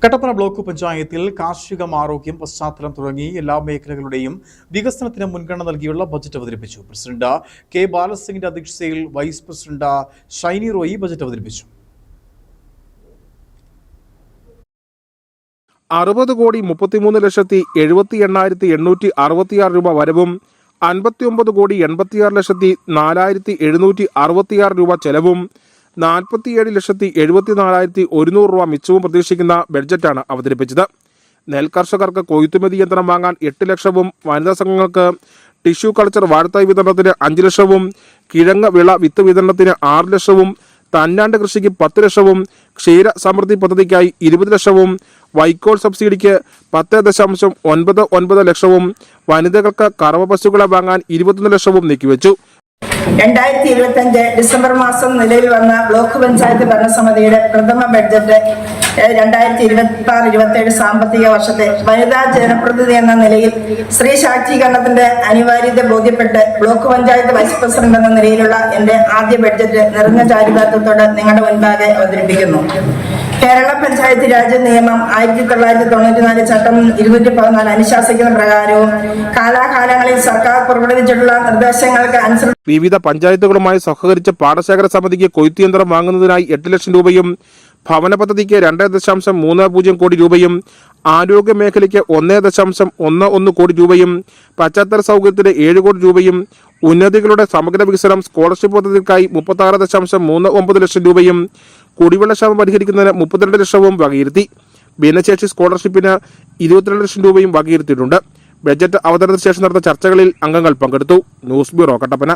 Kattappana block പഞ്ചായത്തിൽ കാർഷികം, ആരോഗ്യം, പശ്ചാത്തലം തുടങ്ങി എല്ലാ മേഖലകളുടെയും വികസനത്തിന് മുൻഗണന നൽകിയുള്ള ബജറ്റ് അവതരിപ്പിച്ചു. പ്രസിഡന്റ് കെ ബാലസിംഗിന്റെ അധ്യക്ഷതയിൽ vice president Shiny Roy budget അവതരിപ്പിച്ചു. 60,33,78,866 രൂപ വരവും 59,86,46,766 രൂപ ചെലവും 47,74,100 രൂപ മിച്ചവും പ്രതീക്ഷിക്കുന്ന ബഡ്ജറ്റാണ് അവതരിപ്പിച്ചത്. നെൽകർഷകർക്ക് കൊയ്ത്തുമതി യന്ത്രം വാങ്ങാൻ 8 ലക്ഷവും, വനിതാ സംഘങ്ങൾക്ക് ടിഷ്യൂ കൾച്ചർ വാഴത്തൈ വിതരണത്തിന് 5 ലക്ഷവും, കിഴങ്ങ് വിള വിത്ത് വിതരണത്തിന് 6 ലക്ഷവും, തന്നാണ്ട് കൃഷിക്ക് 10 ലക്ഷവും, ക്ഷീര സമൃദ്ധി പദ്ധതിക്കായി 20 ലക്ഷവും, വൈക്കോൽ സബ്സിഡിക്ക് 10.99 ലക്ഷവും, വനിതകൾക്ക് കറവ പശുക്കളെ വാങ്ങാൻ 21 ലക്ഷവും നീക്കിവെച്ചു. 2025 ഡിസംബർ മാസം നിലവിൽ വന്ന ബ്ലോക്ക് പഞ്ചായത്ത് ഭരണസമിതിയുടെ പ്രഥമ ബഡ്ജറ്റ് 2026-27 സാമ്പത്തിക വർഷത്തെ വനിതാ ജനപ്രതിനിധി എന്ന നിലയിൽ സ്ത്രീ ശാക്തീകരണത്തിന്റെ അനിവാര്യത ബോധ്യപ്പെട്ട് ബ്ലോക്ക് പഞ്ചായത്ത് വൈസ് പ്രസിഡന്റ് എന്ന നിലയിലുള്ള എന്റെ ആദ്യ ബഡ്ജറ്റ് നിറഞ്ഞ ചാരിതാർത്ഥ്യത്തോടെ നിങ്ങളുടെ മുൻപാകെ അവതരിപ്പിക്കുന്നു. കേരള പഞ്ചായത്ത് രാജ് നിയമം 1994 ചട്ടം 214 അനുശാസിക്കുന്ന പ്രകാരവും കാലാകാലങ്ങളിൽ സർക്കാർ പുറപ്പെടുവിച്ചിട്ടുള്ള നിർദ്ദേശങ്ങൾക്ക് അനുസരിച്ച് വിവിധ പഞ്ചായത്തുകളുമായി സഹകരിച്ച് പാടശേഖര സമിതിക്ക് കൊയ്ത്ത് യന്ത്രം വാങ്ങുന്നതിനായി 8 ലക്ഷം രൂപയും, ഭവന പദ്ധതിക്ക് 2.30 കോടി രൂപയും, ആരോഗ്യ മേഖലയ്ക്ക് 1.11 കോടി രൂപയും, പശ്ചാത്തല സൗകര്യത്തിന് 7 കോടി രൂപയും, ഉന്നതികളുടെ സമഗ്ര വികസനം സ്കോളർഷിപ്പ് പദ്ധതിക്കായി 36.39 ലക്ഷം രൂപയും, കുടിവെള്ളക്ഷാമം പരിഹരിക്കുന്നതിന് 32 ലക്ഷവും വകയിരുത്തി. ഭിന്നശേഷി സ്കോളർഷിപ്പിന് 22 ലക്ഷം രൂപയും വകയിരുത്തിയിട്ടുണ്ട്. ബജറ്റ് അവതരണത്തിന് ശേഷം നടന്ന ചർച്ചകളിൽ അംഗങ്ങൾ പങ്കെടുത്തു. News bureau, Kattappana.